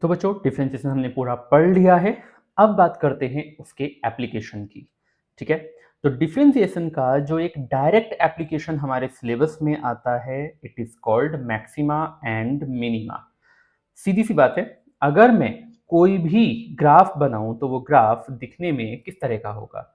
तो बच्चों डिफरेंशिएशन हमने पूरा पढ़ लिया है। अब बात करते हैं उसके एप्लीकेशन की। ठीक है, तो डिफरेंशिएशन का जो एक डायरेक्ट एप्लीकेशन हमारे सिलेबस में आता है, it is called maxima and minima. सीधी सी बात है, अगर मैं कोई भी ग्राफ बनाऊं तो वो ग्राफ दिखने में किस तरह का होगा।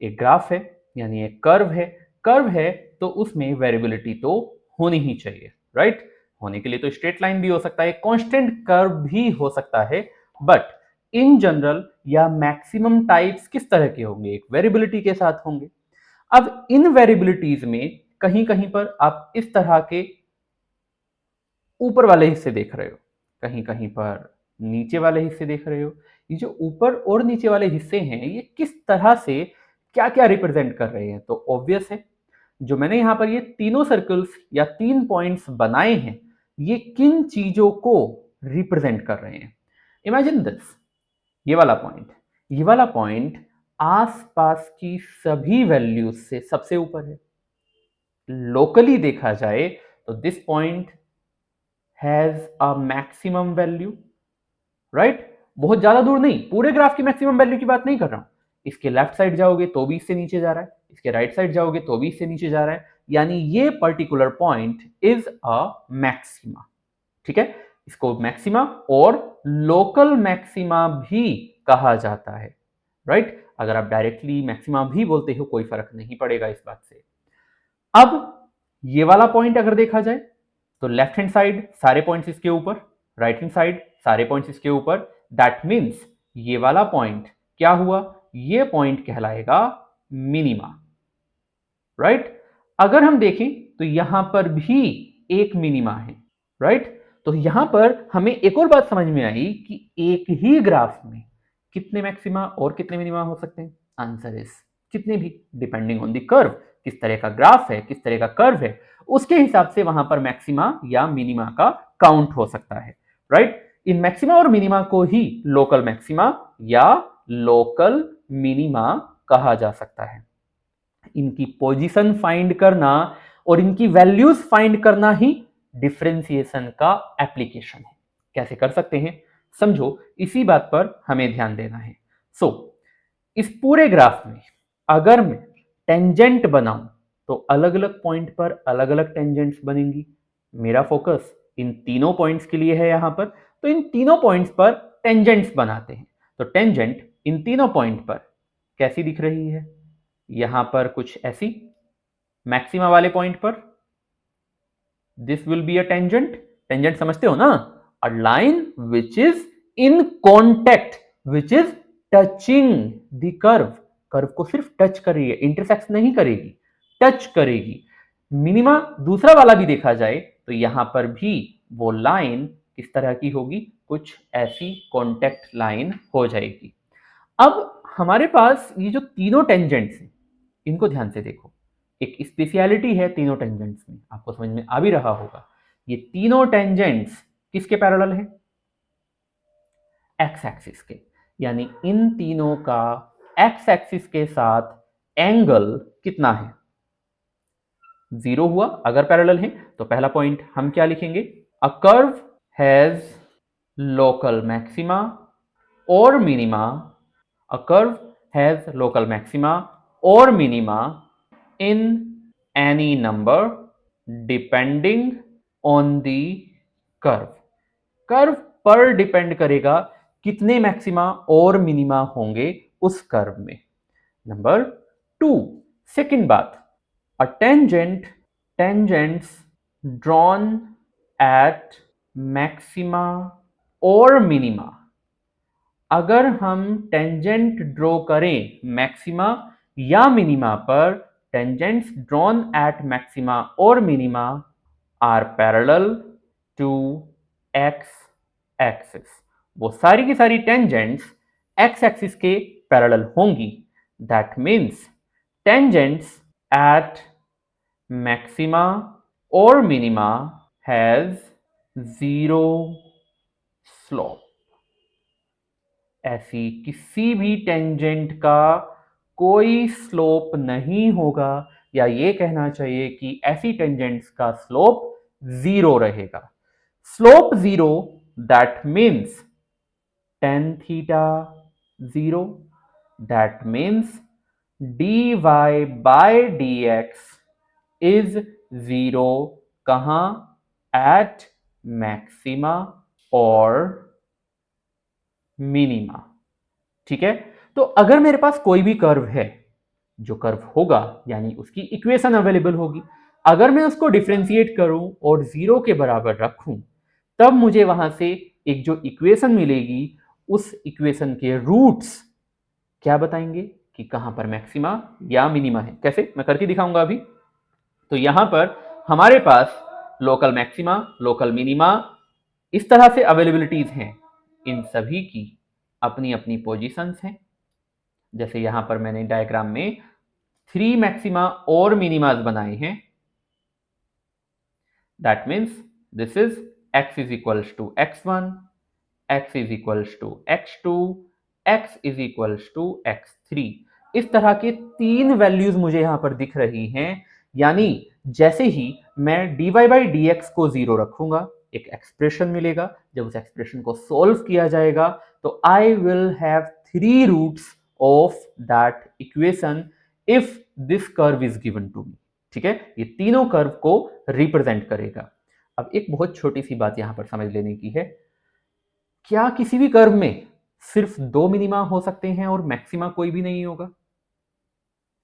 एक ग्राफ है यानी एक कर्व है, कर्व है तो उसमें वेरिएबिलिटी तो होनी ही चाहिए, राइट। होने के लिए तो स्ट्रेट लाइन भी हो सकता है, कांस्टेंट कर्व भी हो सकता है, बट इन जनरल या मैक्सिमम टाइप्स किस तरह के होंगे, एक वेरिएबिलिटी के साथ होंगे। अब इन वेरिएबिलिटीज में कहीं कहीं पर आप इस तरह के ऊपर वाले हिस्से देख रहे हो, कहीं कहीं पर नीचे वाले हिस्से देख रहे हो। ये जो ऊपर और नीचे वाले हिस्से हैं ये किस तरह से क्या क्या रिप्रेजेंट कर रहे हैं, तो ऑब्वियस है जो मैंने यहां पर ये तीनों सर्कल्स या 3 पॉइंट्स बनाए हैं ये किन चीजों को रिप्रेजेंट कर रहे हैं। इमेजिन दिस, ये वाला पॉइंट, ये वाला पॉइंट आसपास की सभी वैल्यूज से सबसे ऊपर है। लोकली देखा जाए तो this point has a maximum value, right. बहुत ज्यादा दूर नहीं, पूरे ग्राफ की मैक्सिमम वैल्यू की बात नहीं कर रहा हूं। इसके लेफ्ट साइड जाओगे तो भी इससे नीचे जा रहा है, इसके राइट साइड जाओगे तो भी इससे नीचे जा रहा है, यानी ये particular point is a maxima. ठीक है, इसको मैक्सिमा और लोकल मैक्सिमा भी कहा जाता है, राइट। अगर आप डायरेक्टली मैक्सिमा भी बोलते हो कोई फर्क नहीं पड़ेगा इस बात से। अब ये वाला पॉइंट अगर देखा जाए तो लेफ्ट हैंड साइड सारे पॉइंट्स इसके ऊपर, राइट हैंड साइड सारे पॉइंट्स इसके ऊपर, दैट मीन्स ये वाला पॉइंट क्या हुआ, ये पॉइंट कहलाएगा मिनिमा, राइट। अगर हम देखें तो यहां पर भी एक मिनिमा है, राइट। तो यहां पर हमें एक और बात समझ में आई कि एक ही ग्राफ में कितने मैक्सिमा और कितने मिनिमा हो सकते हैं। आंसर इज कितने भी, डिपेंडिंग ऑन द कर्व, किस तरह का ग्राफ है, किस तरह का कर्व है, उसके हिसाब से वहां पर मैक्सिमा या मिनिमा का काउंट हो सकता है, राइट। इन मैक्सिमा और मिनिमा को ही लोकल मैक्सिमा या लोकल मिनिमा कहा जा सकता है। इनकी पोजीशन फाइंड करना और इनकी वैल्यूज फाइंड करना ही डिफरेंशिएशन का एप्लीकेशन है। कैसे कर सकते हैं समझो, इसी बात पर हमें ध्यान देना है। सो इस पूरे ग्राफ में अगर मैं टेंजेंट बनाऊं तो अलग अलग पॉइंट पर अलग अलग टेंजेंट्स बनेंगी। मेरा फोकस इन तीनों पॉइंट्स के लिए है यहां पर, तो इन तीनों पॉइंट्स पर टेंजेंट्स बनाते हैं। तो टेंजेंट इन तीनों पॉइंट पर कैसी दिख रही है, यहां पर कुछ ऐसी, मैक्सिमा वाले पॉइंट पर this will be a tangent. Tangent समझते हो ना, a line which is in contact, which is touching the curve. Curve को सिर्फ टच कर रही है, इंटरसेक्ट नहीं करेगी, टच करेगी। मिनिमा दूसरा वाला भी देखा जाए तो यहां पर भी वो लाइन किस तरह की होगी, कुछ ऐसी कॉन्टेक्ट लाइन हो जाएगी। अब हमारे पास ये जो तीनों टेंजेंट्स हैं इनको ध्यान से देखो, एक स्पेशलिटी है तीनों टेंजेंट्स में, आपको समझ में आ भी रहा होगा। ये तीनों टेंजेंट्स किसके पैरेलल हैं, एक्स एक्सिस के, यानी इन तीनों का एक्स एक्सिस के साथ एंगल कितना है, 0 हुआ अगर पैरेलल है। तो पहला पॉइंट हम क्या लिखेंगे, a curve has local maxima और minima, a curve has local maxima और minima in any number depending on the curve। Curve पर डिपेंड करेगा कितने मैक्सिमा और मिनिमा होंगे उस कर्व में। नंबर 2, सेकंड बात, a tangents drawn at maxima और मिनिमा। अगर हम टेंजेंट ड्रॉ करें मैक्सिमा या मिनिमा पर, टेंजेंट्स ड्रॉन एट मैक्सिमा और minima are parallel to x axis. वो सारी की सारी टेंजेंट्स एक्स एक्सिस के पैरेलल होंगी। That means tangents at maxima और मिनिमा हैज जीरो स्लोप। ऐसी किसी भी टेंजेंट का कोई स्लोप नहीं होगा, या ये कहना चाहिए कि ऐसी टेंजेंट्स का स्लोप 0 रहेगा। Slope 0 that means tan theta 0, that means dy by dx is 0 कहाँ? At maxima और मिनिमा। ठीक है, तो अगर मेरे पास कोई भी कर्व है, जो कर्व होगा यानी उसकी इक्वेशन अवेलेबल होगी, अगर मैं उसको डिफरेंशिएट करूं और 0 के बराबर रखूं, तब मुझे वहां से एक जो इक्वेशन मिलेगी, उस इक्वेशन के रूट्स क्या बताएंगे कि कहां पर मैक्सिमा या मिनिमा है। कैसे, मैं करके दिखाऊंगा अभी। तो यहां पर हमारे पास लोकल मैक्सिमा, लोकल मिनिमा इस तरह से अवेलेबिलिटीज हैं, इन सभी की अपनी अपनी पोजीशंस हैं। जैसे यहां पर मैंने डायग्राम में 3 मैक्सिमा और मिनिमाज बनाए हैं। That means this is x is equals to x1, x is equals to x2, x is equals to x3। इस तरह के 3 वैल्यूज मुझे यहां पर दिख रही हैं, यानी जैसे ही मैं dy by dx को 0 रखूंगा, एक एक्सप्रेशन मिलेगा। जब उस एक्सप्रेशन को सॉल्व किया जाएगा तो I will have 3 roots of that equation if this curve is given to me. ठीक है, ये तीनों कर्व को रिप्रेजेंट करेगा। अब एक बहुत छोटी सी बात यहां पर समझ लेने की है, क्या किसी भी कर्व में सिर्फ 2 मिनिमा हो सकते हैं और मैक्सिमा कोई भी नहीं होगा?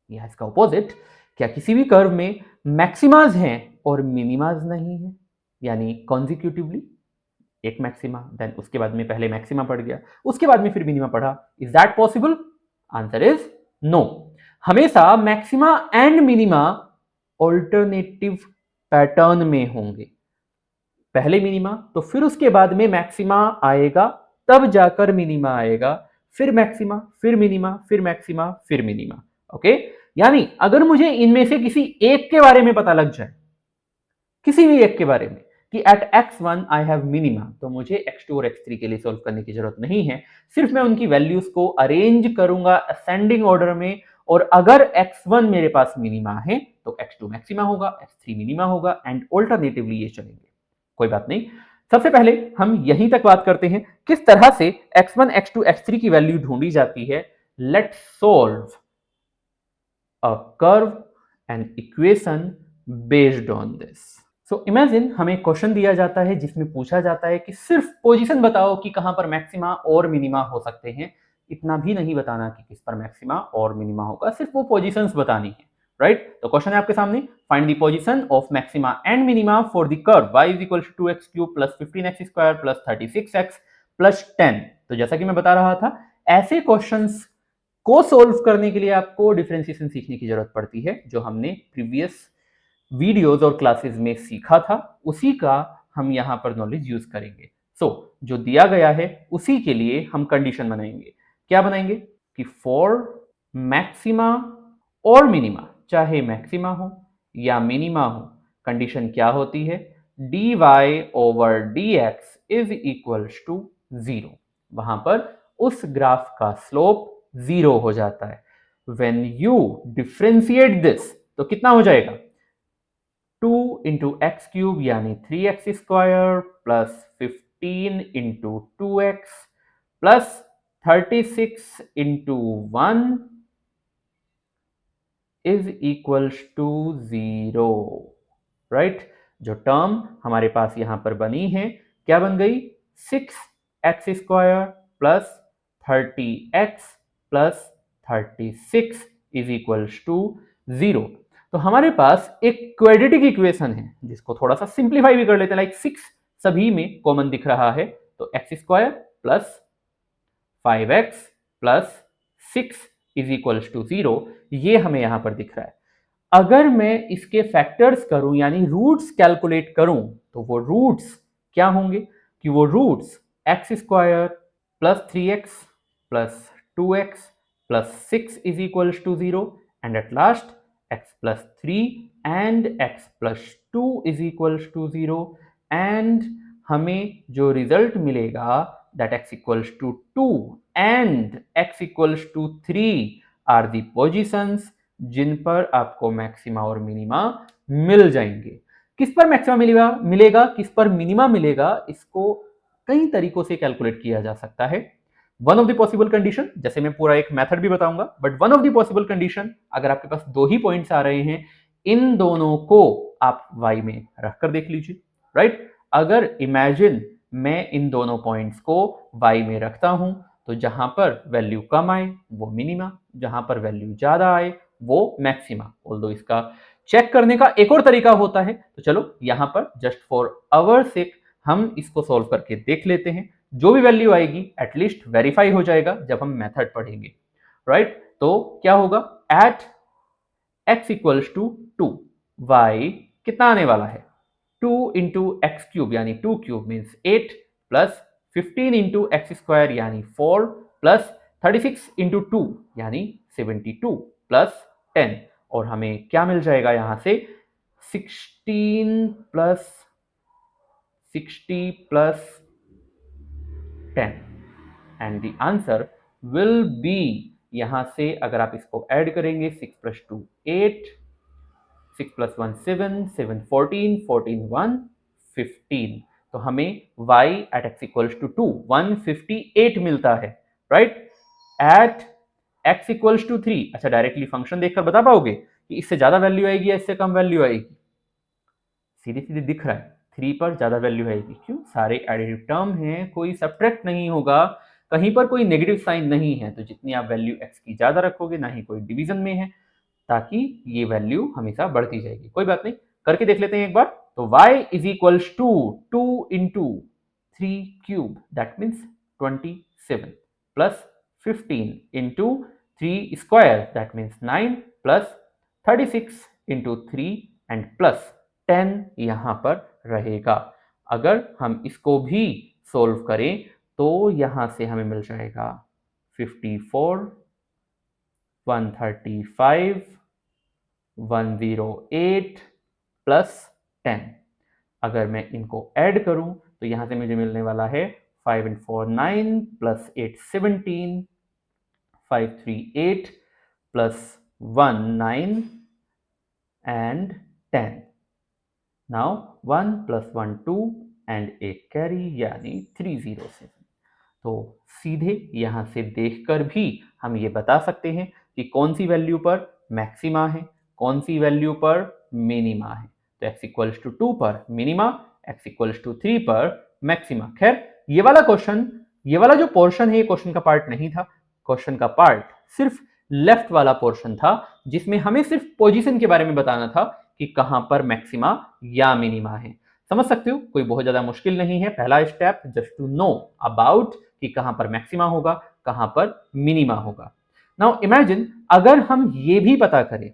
या इसका ऑपोजिट, क्या किसी भी कर्व में मैक्सिमाज हैं और मिनिमाज नहीं है, यानी कॉन्जिक्यूटिवली एक मैक्सिमा, देन उसके बाद में पहले मैक्सिमा पड़ गया, उसके बाद में फिर मिनिमा पढ़ा। Is that possible? Answer is no. हमेशा maxima and minima alternative pattern में होंगे। पहले मिनिमा, तो फिर उसके बाद में मैक्सिमा आएगा, तब जाकर मिनिमा आएगा, फिर मैक्सिमा, फिर मिनिमा, फिर मैक्सिमा, फिर मिनिमा। ओके, यानी अगर मुझे इनमें से किसी एक के बारे में पता लग जाए, किसी भी एक के बारे में, कि eight x1 I have minima, तो मुझे x2 और x3 के लिए सॉल्व करने की जरूरत नहीं है। सिर्फ मैं उनकी वैल्यूज को अरेंज करूंगा असेंडिंग ऑर्डर में, और अगर x1 मेरे पास मिनिमा है तो x2 मैक्सिमा होगा, x3 मिनिमा होगा, एंड ऑल्टरनेटिवली ये चलेंगे। कोई बात नहीं, सबसे पहले हम यहीं तक बात करते हैं किस तरह से x1, x2, x3 की वैल्यू ढूंढी जाती है। Let's solve a curve and equation based on this. So imagine हमें क्वेश्चन दिया जाता है जिसमें पूछा जाता है कि सिर्फ पोजीशन बताओ कि कहां पर मैक्सिमा और मिनिमा हो सकते हैं। इतना भी नहीं बताना कि किस पर मैक्सिमा और मिनिमा होगा, सिर्फ वो पोजीशंस बतानी है। राइट, तो क्वेश्चन है आपके सामने, find the position of maxima and minima for the curve y is equal to 2x³ plus 15x square plus 36x plus 10। तो जैसा कि मैं बता रहा था, ऐसे क्वेश्चंस को सोल्व करने के लिए आपको डिफरेंशिएशन सीखने की जरूरत पड़ती है, जो हमने प्रीवियस वीडियोस और क्लासेस में सीखा था, उसी का हम यहां पर नॉलेज यूज करेंगे। सो जो दिया गया है उसी के लिए हम कंडीशन बनाएंगे। क्या बनाएंगे कि फॉर मैक्सिमा और मिनिमा, चाहे मैक्सिमा हो या मिनिमा हो, कंडीशन क्या होती है, dy over dx is equals to 0। वहां पर उस ग्राफ का स्लोप 0 हो जाता है। When you differentiate this, तो कितना हो जाएगा, 2 into x³ यानी 3x square plus 15 into 2x plus 36 into 1 is equals to 0। Right, जो टर्म हमारे पास यहां पर बनी है क्या बन गई, 6x square plus 30x plus 36 is equals to 0। तो हमारे पास एक क्वाड्रेटिक इक्वेशन है जिसको थोड़ा सा सिंप्लीफाई भी कर लेते हैं, लाइक 6 सभी में कॉमन दिख रहा है, तो x square plus 5x plus 6 is equals to 0, ये हमें यहां पर दिख रहा है। अगर मैं इसके फैक्टर्स करूं यानी रूट्स कैलकुलेट करूं, तो वो रूट्स क्या होंगे कि वो roots x square plus 3x plus 2x plus 6 is equals to 0, and at last x plus 3 and x plus 2 is equals to 0, and हमें जो रिजल्ट मिलेगा that x equals to 2 and x equals to 3 are the positions जिन पर आपको maxima और minima मिल जाएंगे। किस पर maxima मिलेगा, किस पर मिनिमा मिलेगा, इसको कई तरीकों से कैलकुलेट किया जा सकता है। One of the possible condition, जैसे मैं पूरा एक मेथड भी बताऊंगा, but one of the possible condition, अगर आपके पास दो ही पॉइंट्स आ रहे हैं, इन दोनों को आप y में रखकर देख लीजिए, राइट। अगर इमेजिन मैं इन दोनों पॉइंट्स को y में रखता हूं, तो जहां पर वैल्यू कम आए वो मिनिमा, जहां पर वैल्यू ज्यादा आए वो मैक्सिमा। ऑल्दो इसका चेक करने का एक और तरीका होता है, तो चलो यहां पर जस्ट फॉर आवर सेक हम इसको सॉल्व करके देख लेते हैं। जो भी वैल्यू आएगी एटलीस्ट वेरीफाई हो जाएगा जब हम मेथड पढ़ेंगे, राइट। तो क्या होगा, at x equals to 2, y कितना आने वाला है 2 इंटू एक्स क्यूब यानी 2 cube means 8 plus 15 into x square यानी 4 प्लस 36 इंटू 2 यानी 72 प्लस 10, और हमें क्या मिल जाएगा यहां से 16 plus 60 plus 10 and the answer will be, यहां से अगर आप इसको ऐड करेंगे 6 प्लस 2 8, 6 प्लस 1 7, 7 14, 14 1 15, तो हमें y at x equals to 2 158 मिलता है, right. At x equals to 3, अच्छा डायरेक्टली फंक्शन देखकर बता पाओगे कि इससे ज्यादा वैल्यू आएगी या इससे कम वैल्यू आएगी? सीधे सीधे दिख रहा है 3 पर ज्यादा वैल्यू आएगी, क्यों? सारे एडिटिव टर्म हैं, कोई सब्ट्रैक्ट नहीं होगा, कहीं पर कोई नेगेटिव साइन नहीं है, तो जितनी आप वैल्यू x की ज्यादा रखोगे ना ही कोई डिवीजन में है, ताकि ये वैल्यू हमेशा बढ़ती जाएगी। कोई बात नहीं, करके देख लेते हैं एक बार। तो y is equals to 2 into 3 cube that means 27 plus 15 into 3 square that means 9 plus 36 into 3 and plus 10 यहां पर रहेगा। अगर हम इसको भी सोल्व करें तो यहां से हमें मिल जाएगा 54 135 108 प्लस 10। अगर मैं इनको ऐड करूं तो यहां से मुझे मिलने वाला है 5 and 4 9 plus 8 17, 5 3 8 plus 1 9 and 10। Now 1 plus 1 2 and एक कैरी यानी 307। तो सीधे यहां से देखकर भी हम ये बता सकते हैं कि कौन सी वैल्यू पर मैक्सिमा है, कौन सी वैल्यू पर मिनिमा है। तो x इक्वल्स टू 2 पर मिनिमा, x इक्वल्स टू 3 पर मैक्सिमा। खैर ये वाला क्वेश्चन, ये वाला जो पोर्शन है ये क्वेश्चन का पार्ट नहीं था, क्वेश्चन का पार्ट सिर्फ लेफ्ट वाला पोर्शन था, जिसमें हमें सिर्फ पोजीशन के बारे में बताना था कि कहां पर मैक्सिमा या मिनिमा है। समझ सकते हो, कोई बहुत ज्यादा मुश्किल नहीं है। पहला step just to know about कि कहां पर मैक्सिमा होगा, कहां पर मिनिमा होगा। नाउ इमेजिन अगर हम ये भी पता करें,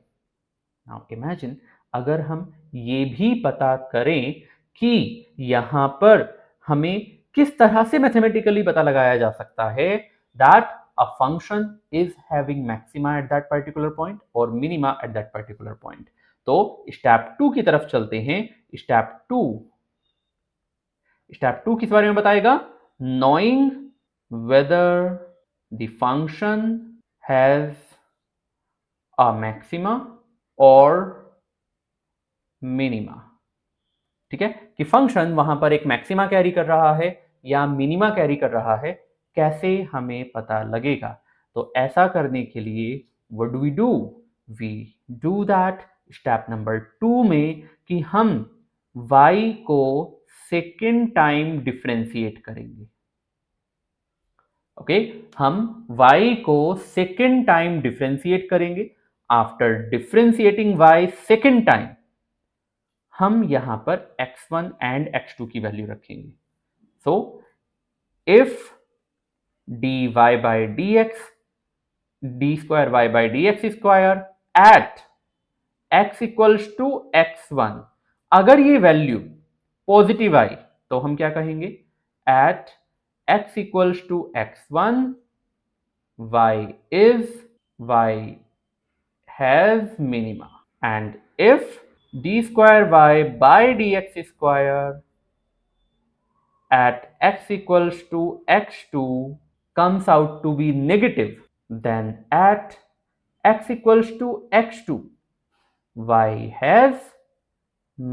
नाउ इमेजिन अगर हम ये भी पता करें कि यहां पर हमें किस तरह से मैथमेटिकली पता लगाया जा सकता है that a function is having maxima at that particular point और minima at that particular point. तो स्टेप 2 की तरफ चलते हैं। स्टेप 2 किस बारे में बताएगा? Knowing whether the function has a maxima or minima। ठीक है, कि फंक्शन वहां पर एक मैक्सिमा कैरी कर रहा है या मिनिमा कैरी कर रहा है, कैसे हमें पता लगेगा? तो ऐसा करने के लिए what do we do that step number 2 में कि हम y को सेकेंड टाइम डिफरेंशिएट करेंगे। ओके, हम y को सेकेंड टाइम डिफरेंशिएट करेंगे। After differentiating y second time हम यहां पर x1 एंड x2 की वैल्यू रखेंगे। So if dy by dx d square y by dx square at x equals to x1, अगर ये वैल्यू पॉजिटिव आई तो हम क्या कहेंगे? At x equals to x1 y has minima, and if d square y by dx square at x equals to x2 comes out to be negative, then at x equals to x2 y has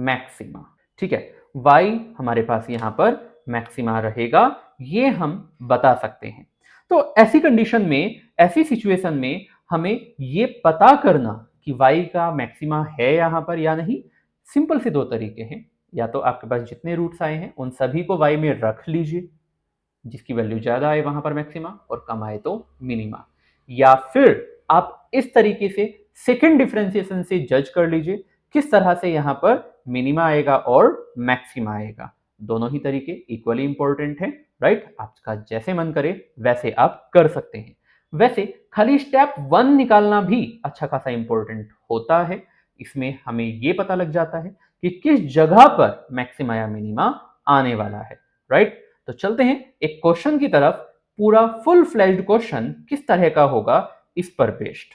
maxima। ठीक है, y हमारे पास यहां पर maxima रहेगा, ये हम बता सकते हैं। तो ऐसी कंडीशन में, ऐसी सिचुएशन में हमें ये पता करना कि y का मैक्सिमा है यहाँ पर या नहीं, सिंपल से दो तरीके हैं। या तो आपके पास जितने रूट्स आए हैं उन सभी को y में रख लीजिए, जिसकी वैल्यू ज्यादा आए वहां पर मैक्सिमा और कम आए तो मिनिमा, या फिर आप इस तरीके से सेकेंड डिफरेंशिएशन से जज कर लीजिए किस तरह से यहां पर मिनिमा आएगा और मैक्सिमा आएगा। दोनों ही तरीके इक्वली इंपॉर्टेंट हैं, राइट। आपका जैसे मन करे वैसे आप कर सकते हैं। वैसे खाली स्टेप 1 निकालना भी अच्छा खासा इंपॉर्टेंट होता है। इसमें हमें यह पता लग जाता है कि किस जगह पर मैक्सिमा या मिनिमा आने वाला है, राइट। तो चलते हैं एक क्वेश्चन की तरफ। पूरा फुल फ्लेज्ड क्वेश्चन किस तरह का होगा इस पर बेस्ड।